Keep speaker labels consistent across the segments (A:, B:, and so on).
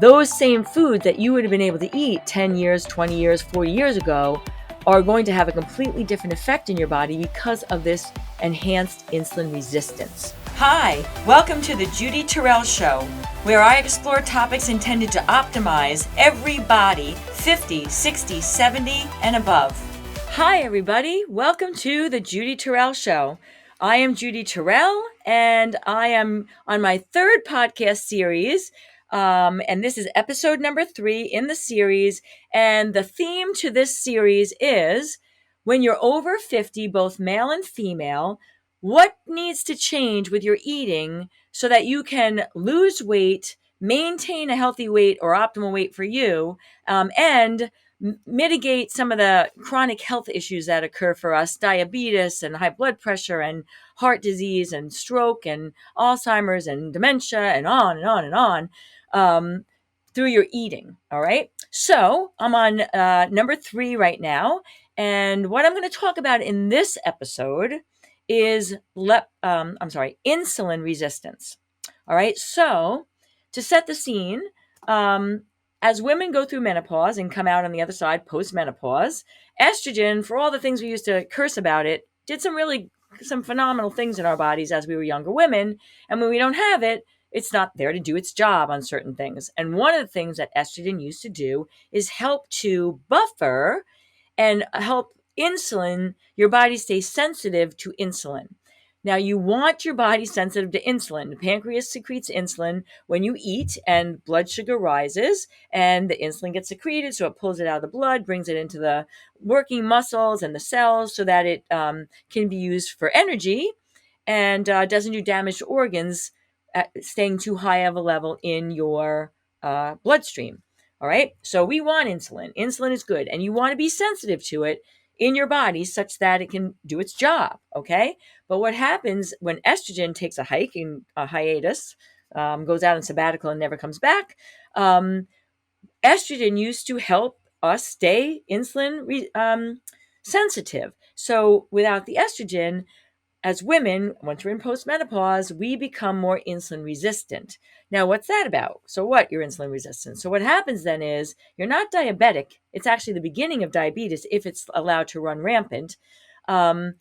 A: those same foods that you would have been able to eat 10 years, 20 years, 40 years ago are going to have a completely different effect in your body because of this enhanced insulin resistance. Hi, welcome to the Judy Terrell Show, where I explore topics intended to optimize every body 50, 60, 70, and above. Hi, everybody. Welcome to the Judy Terrell Show. I am Judy Terrell, and I am on my third podcast series. And this is episode number 3 in the series. And the theme to this series is when you're over 50, both male and female, what needs to change with your eating so that you can lose weight, maintain a healthy weight or optimal weight for you, and mitigate some of the chronic health issues that occur for us, diabetes and high blood pressure and heart disease and stroke and Alzheimer's and dementia and on and on and on, through your eating. All right. So I'm on number 3 right now. And what I'm going to talk about in this episode is insulin resistance. All right. So to set the scene, as women go through menopause and come out on the other side post-menopause, estrogen, for all the things we used to curse about it, did some phenomenal things in our bodies as we were younger women. And when we don't have it, it's not there to do its job on certain things. And one of the things that estrogen used to do is help to buffer and help your body stay sensitive to insulin. Now, you want your body sensitive to insulin. The pancreas secretes insulin when you eat and blood sugar rises, and the insulin gets secreted, so it pulls it out of the blood, brings it into the working muscles and the cells so that it can be used for energy and doesn't do damage to organs staying too high of a level in your bloodstream. All right. So we want insulin. Insulin is good, and you want to be sensitive to it in your body such that it can do its job. Okay. But what happens when estrogen takes a hike in a hiatus, goes out on sabbatical and never comes back? Estrogen used to help us stay insulin sensitive. So without the estrogen, as women, once we're in postmenopause, we become more insulin resistant. Now, what's that about? So what? You're insulin resistant. So what happens then is you're not diabetic. It's actually the beginning of diabetes if it's allowed to run rampant. And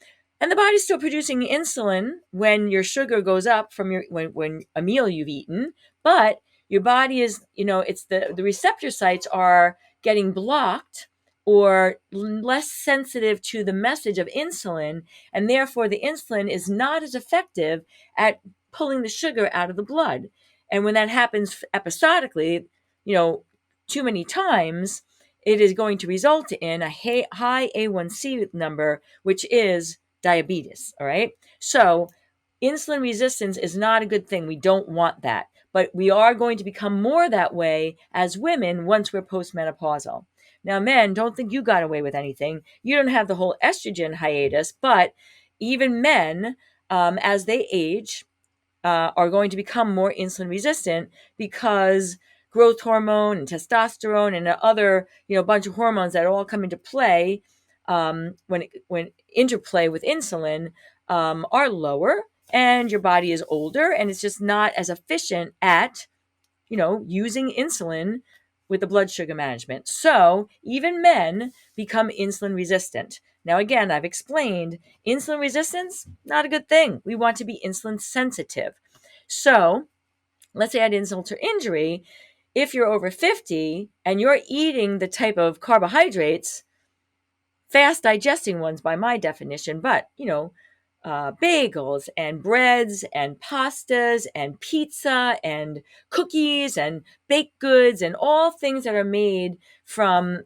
A: the body's still producing insulin when your sugar goes up from when a meal you've eaten, but your body is, it's the receptor sites are getting blocked or less sensitive to the message of insulin, and therefore the insulin is not as effective at pulling the sugar out of the blood. And when that happens episodically, too many times, it is going to result in a high A1C number, which is diabetes. All right. So insulin resistance is not a good thing. We don't want that, but we are going to become more that way as women once we're postmenopausal. Now, men, don't think you got away with anything. You don't have the whole estrogen hiatus, but even men, as they age, are going to become more insulin resistant because growth hormone and testosterone and other, bunch of hormones that all come into play when interplay with insulin are lower, and your body is older, and it's just not as efficient at, using insulin with the blood sugar management. So even men become insulin resistant. Now, again, I've explained insulin resistance, not a good thing. We want to be insulin sensitive. So let's say I had insult to injury. If you're over 50 and you're eating the type of carbohydrates, fast digesting ones by my definition, but, bagels and breads and pastas and pizza and cookies and baked goods and all things that are made from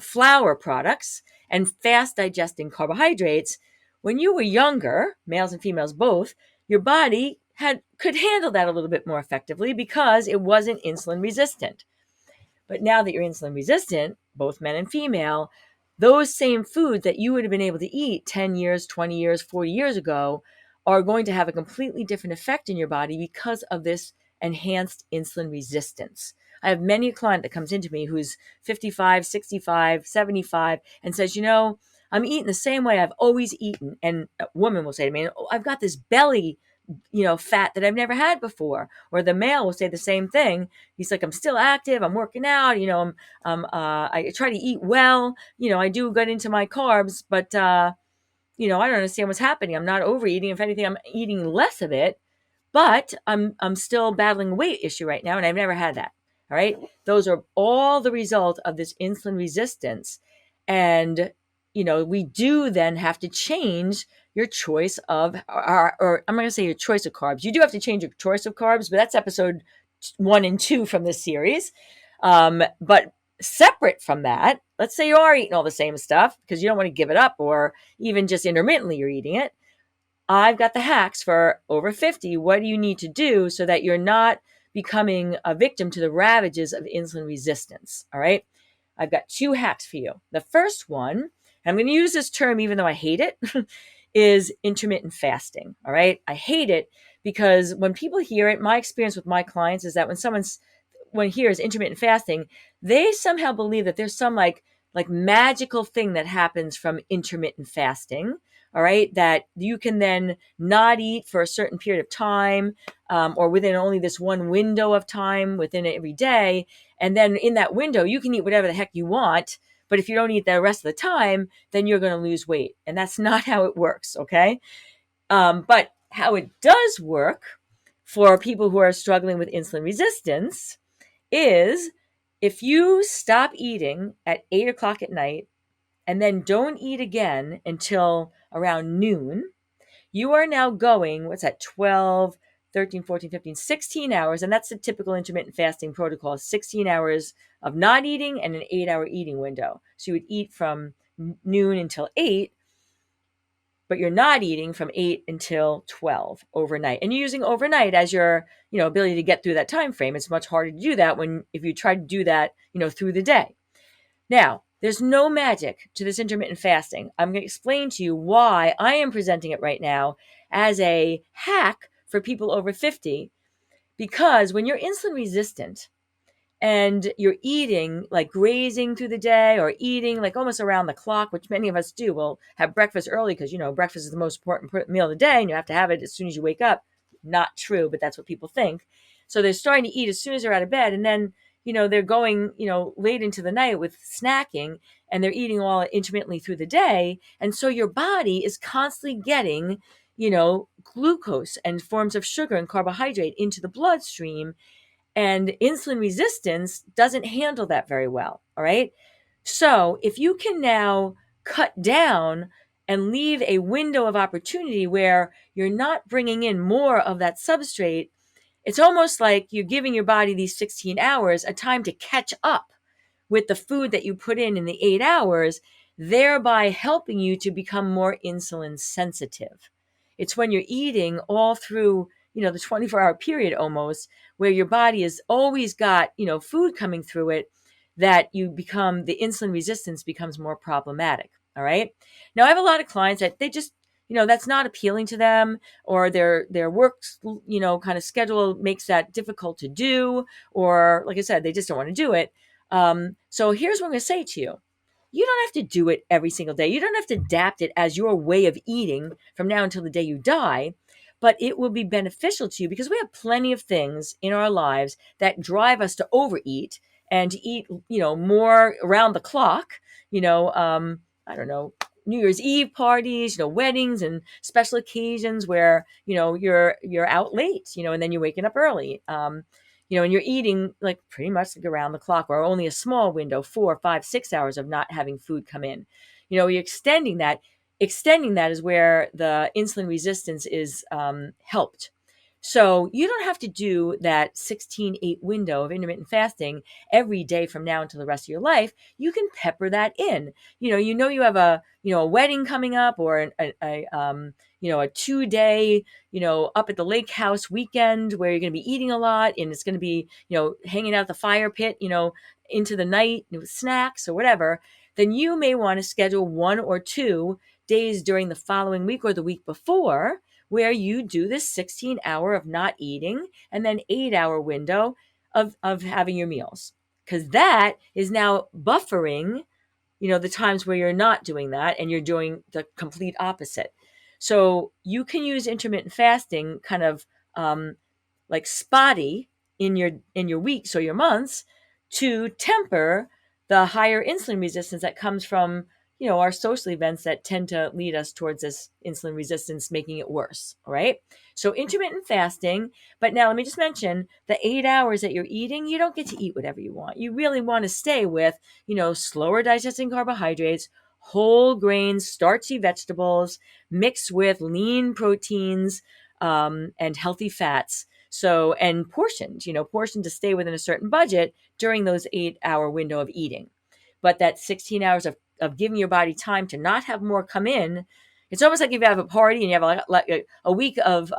A: flour products and fast digesting carbohydrates. When you were younger, males and females both, your body could handle that a little bit more effectively because it wasn't insulin resistant. But now that you're insulin resistant, both men and female, those same foods that you would have been able to eat 10 years, 20 years, 40 years ago are going to have a completely different effect in your body because of this enhanced insulin resistance. I have many a client that comes into me who's 55, 65, 75 and says, I'm eating the same way I've always eaten. And a woman will say to me, I've got this belly fat that I've never had before. Or the male will say the same thing. He's like, I'm still active. I'm working out. I try to eat well. I do get into my carbs, but I don't understand what's happening. I'm not overeating. If anything, I'm eating less of it, but I'm still battling a weight issue right now, and I've never had that. All right. Those are all the result of this insulin resistance. And, we do then have to change your choice of, or I'm not going to say your choice of carbs. You do have to change your choice of carbs, but that's episode 1 and 2 from this series. But separate from that, let's say you are eating all the same stuff because you don't want to give it up, or even just intermittently you're eating it. I've got the hacks for over 50. What do you need to do so that you're not becoming a victim to the ravages of insulin resistance? All right. I've got 2 hacks for you. The first one, I'm going to use this term even though I hate it, is intermittent fasting. All right. I hate it because when people hear it, my experience with my clients is that when hears intermittent fasting, they somehow believe that there's some like magical thing that happens from intermittent fasting. All right, that you can then not eat for a certain period of time, or within only this one window of time within every day. And then in that window, you can eat whatever the heck you want. But if you don't eat the rest of the time, then you're going to lose weight. And that's not how it works. Okay. But how it does work for people who are struggling with insulin resistance is if you stop eating at 8 o'clock at night and then don't eat again until around noon, you are now going, what's that, 12, 13, 14, 15, 16 hours. And that's the typical intermittent fasting protocol, 16 hours of not eating and an 8-hour eating window. So you would eat from noon until 8, but you're not eating from 8 until 12 overnight. And you're using overnight as your, ability to get through that time frame. It's much harder to do that if you try to do that, through the day. Now, there's no magic to this intermittent fasting. I'm going to explain to you why I am presenting it right now as a hack for people over 50, because when you're insulin resistant and you're eating, like grazing through the day or eating like almost around the clock, which many of us do, we'll have breakfast early because, breakfast is the most important meal of the day and you have to have it as soon as you wake up. Not true, but that's what people think. So they're starting to eat as soon as they're out of bed, and then they're going, late into the night with snacking, and they're eating all intermittently through the day. And so your body is constantly getting, glucose and forms of sugar and carbohydrate into the bloodstream. And insulin resistance doesn't handle that very well. All right. So if you can now cut down and leave a window of opportunity where you're not bringing in more of that substrate, it's almost like you're giving your body these 16 hours a time to catch up with the food that you put in the 8 hours, thereby helping you to become more insulin sensitive. It's when you're eating all through, the 24-hour period almost, where your body has always got, food coming through it, that the insulin resistance becomes more problematic. All right. Now, I have a lot of clients that they just, that's not appealing to them, or their work, kind of schedule makes that difficult to do, or like I said, they just don't want to do it. So here's what I'm going to say to you. You don't have to do it every single day. You don't have to adapt it as your way of eating from now until the day you die, but it will be beneficial to you because we have plenty of things in our lives that drive us to overeat and to eat, more around the clock, I don't know, New Year's Eve parties, weddings and special occasions where, you're out late, and then you're waking up early. And you're eating like pretty much like around the clock, or only a small window, 4, 5, 6 hours of not having food come in. You're extending that. Extending that is where the insulin resistance is helped. So you don't have to do that 16-8 window of intermittent fasting every day from now until the rest of your life. You can pepper that in. You have a wedding coming up, or a 2-day, up at the lake house weekend where you're going to be eating a lot, and it's going to be, hanging out the fire pit, into the night with snacks or whatever. Then you may want to schedule 1 or 2 days during the following week or the week before, where you do this 16-hour of not eating and then 8-hour window of having your meals. Because that is now buffering, the times where you're not doing that and you're doing the complete opposite. So you can use intermittent fasting kind of like spotty in your weeks or your months to temper the higher insulin resistance that comes from our social events that tend to lead us towards this insulin resistance, making it worse. All right. So intermittent fasting. But now let me just mention the 8 hours that you're eating, you don't get to eat whatever you want. You really want to stay with, slower digesting carbohydrates, whole grains, starchy vegetables, mixed with lean proteins, and healthy fats. So, and portioned to stay within a certain budget during those 8 hour window of eating. But that 16 hours of giving your body time to not have more come in, it's almost like if you have a party and you have like a week of,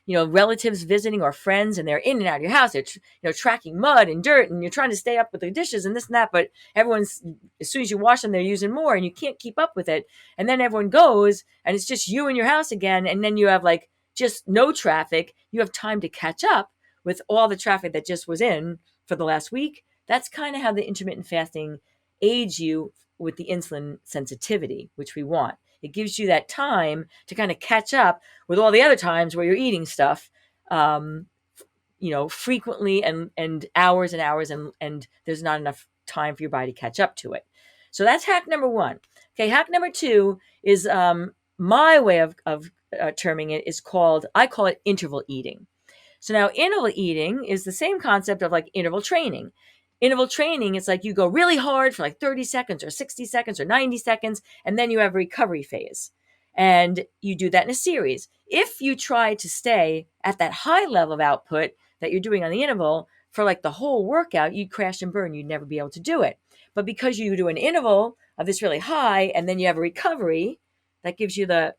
A: relatives visiting or friends, and they're in and out of your house. They're, tracking mud and dirt, and you're trying to stay up with the dishes and this and that. But everyone's, as soon as you wash them, they're using more, and you can't keep up with it. And then everyone goes, and it's just you in your house again. And then you have like just no traffic. You have time to catch up with all the traffic that just was in for the last week. That's kind of how the intermittent fasting aids you with the insulin sensitivity, which we want. It gives you that time to kind of catch up with all the other times where you're eating stuff, frequently and hours and hours, and there's not enough time for your body to catch up to it. So that's hack number one. Okay, hack number two is my way of terming it is I call it interval eating. So now interval eating is the same concept of like interval training. Interval training is like you go really hard for like 30 seconds or 60 seconds or 90 seconds, and then you have a recovery phase. And you do that in a series. If you try to stay at that high level of output that you're doing on the interval for like the whole workout, you'd crash and burn. You'd never be able to do it. But because you do an interval of this really high, and then you have a recovery, that gives you the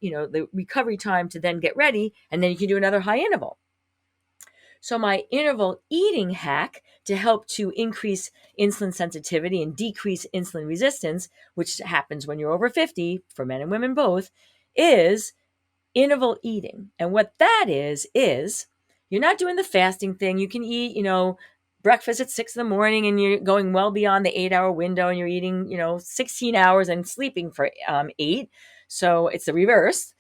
A: recovery time to then get ready, and then you can do another high interval. So my interval eating hack to help to increase insulin sensitivity and decrease insulin resistance, which happens when you're over 50 for men and women both, is interval eating. And what that is you're not doing the fasting thing. You can eat, breakfast at 6 a.m. and you're going well beyond the 8 hour window, and you're eating, 16 hours and sleeping for 8. So it's the reverse.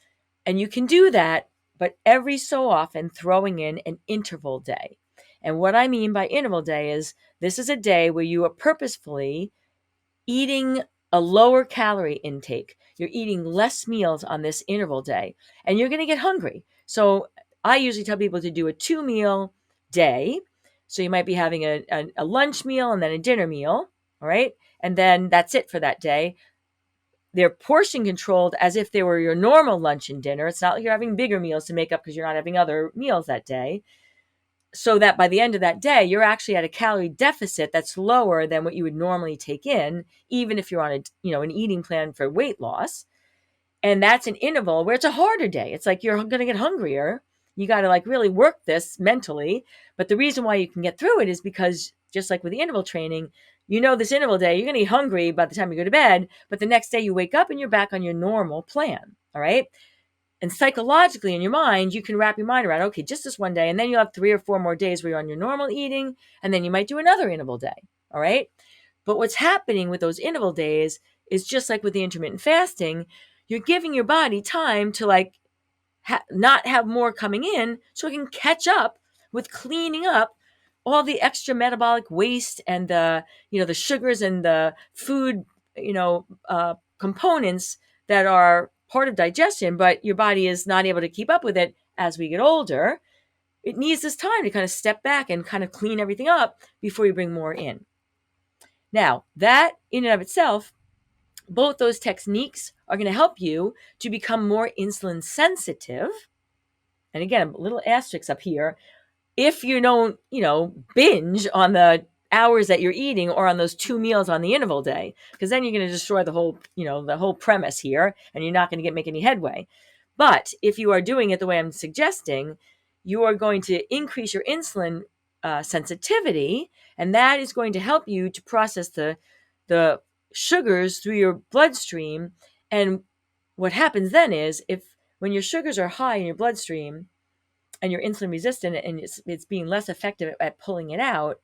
A: And you can do that, but every so often throwing in an interval day. And what I mean by interval day is this is a day where you are purposefully eating a lower calorie intake. You're eating less meals on this interval day, and you're going to get hungry. So I usually tell people to do a 2-meal day. So you might be having a lunch meal and then a dinner meal. All right. And then that's it for that day. They're portion controlled as if they were your normal lunch and dinner. It's not like you're having bigger meals to make up because you're not having other meals that day. So that by the end of that day, you're actually at a calorie deficit that's lower than what you would normally take in, even if you're on an eating plan for weight loss. And that's an interval where it's a harder day. It's like you're going to get hungrier. You got to like really work this mentally. But the reason why you can get through it is because just like with the interval training, this interval day, you're going to be hungry by the time you go to bed, but the next day you wake up and you're back on your normal plan. All right. And psychologically in your mind, you can wrap your mind around, okay, just this one day. And then you'll have 3 or 4 more days where you're on your normal eating. And then you might do another interval day. All right. But what's happening with those interval days is just like with the intermittent fasting, you're giving your body time to like not have more coming in so it can catch up with cleaning up all the extra metabolic waste and the sugars and the food components that are part of digestion, but your body is not able to keep up with it as we get older. It needs this time to kind of step back and kind of clean everything up before you bring more in. Now, that in and of itself, both those techniques are going to help you to become more insulin sensitive. And again, a little asterisk up here. If you don't, binge on the hours that you're eating or on those 2 meals on the interval day, because then you're going to destroy the whole premise here, and you're not going to make any headway. But if you are doing it the way I'm suggesting, you are going to increase your insulin sensitivity, and that is going to help you to process the sugars through your bloodstream. And what happens then is when your sugars are high in your bloodstream and you're insulin resistant and it's being less effective at pulling it out,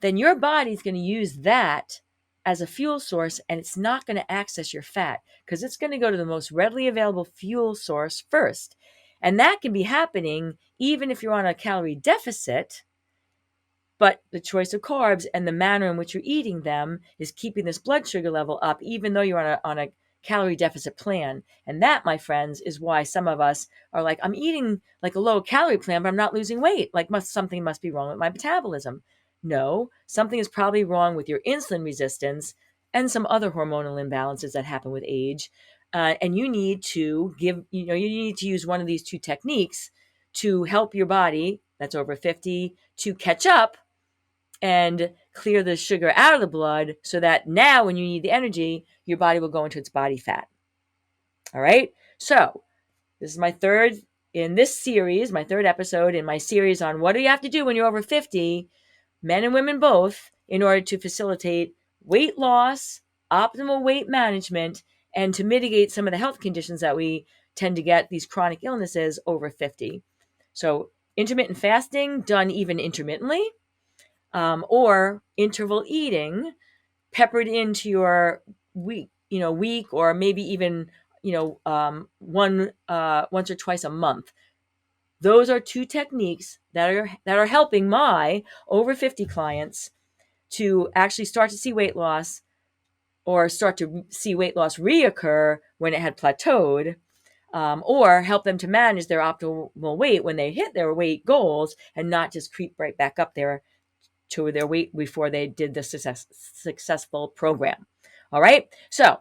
A: then your body's going to use that as a fuel source, and it's not going to access your fat because it's going to go to the most readily available fuel source first. And that can be happening even if you're on a calorie deficit, but the choice of carbs and the manner in which you're eating them is keeping this blood sugar level up, even though you're on a calorie deficit plan. And that, my friends, is why some of us are like, I'm eating like a low calorie plan, but I'm not losing weight. Like something must be wrong with my metabolism. No, something is probably wrong with your insulin resistance and some other hormonal imbalances that happen with age. And you need to you need to use one of these two techniques to help your body that's over 50 to catch up and clear the sugar out of the blood so that now when you need the energy, your body will go into its body fat. All right. So this is my third episode in my series on what do you have to do when you're over 50, men and women both, in order to facilitate weight loss, optimal weight management, and to mitigate some of the health conditions that we tend to get, these chronic illnesses over 50. So intermittent fasting done even intermittently, or interval eating peppered into your week or maybe even once or twice a month. Those are two techniques that are helping my over 50 clients to actually start to see weight loss, or start to see weight loss reoccur when it had plateaued, or help them to manage their optimal weight when they hit their weight goals and not just creep right back up there to their weight before they did the successful program. All right. So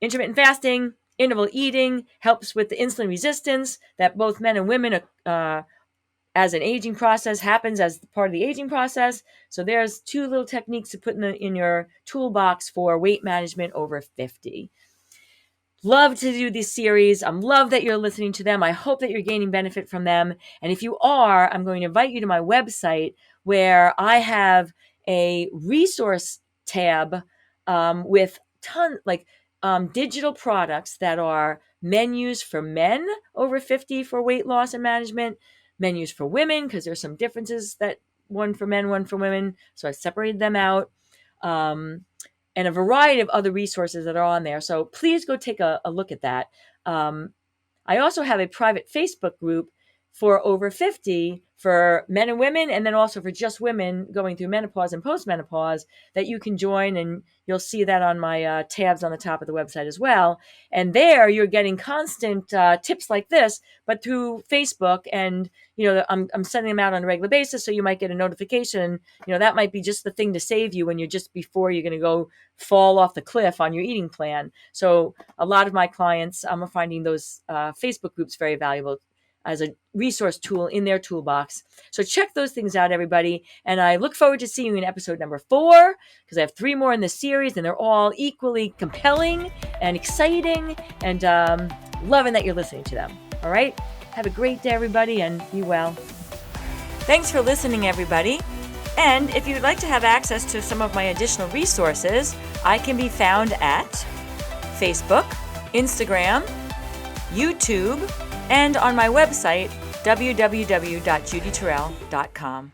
A: intermittent fasting, interval eating helps with the insulin resistance that both men and women, as an aging process, happens as part of the aging process. So there's two little techniques to put in your toolbox for weight management over 50. Love to do this series. Love that you're listening to them. I hope that you're gaining benefit from them. And if you are, I'm going to invite you to my website where I have a resource tab with digital products that are menus for men over 50 for weight loss and management, menus for women, because there's some differences, that one for men, one for women. So I separated them out. And a variety of other resources that are on there. So please go take a look at that. I also have a private Facebook group for over 50 for men and women, and then also for just women going through menopause and postmenopause that you can join. And you'll see that on my tabs on the top of the website as well. And there you're getting constant tips like this, but through Facebook. And, I'm sending them out on a regular basis. So you might get a notification. That might be just the thing to save you when you're just before you're going to go fall off the cliff on your eating plan. So a lot of my clients, I'm finding those Facebook groups very valuable as a resource tool in their toolbox. So check those things out, everybody. And I look forward to seeing you in episode number 4, because I have 3 more in this series, and they're all equally compelling and exciting, and loving that you're listening to them. All right? Have a great day, everybody, and be well. Thanks for listening, everybody. And if you'd like to have access to some of my additional resources, I can be found at Facebook, Instagram, YouTube, and on my website, www.judyterrell.com.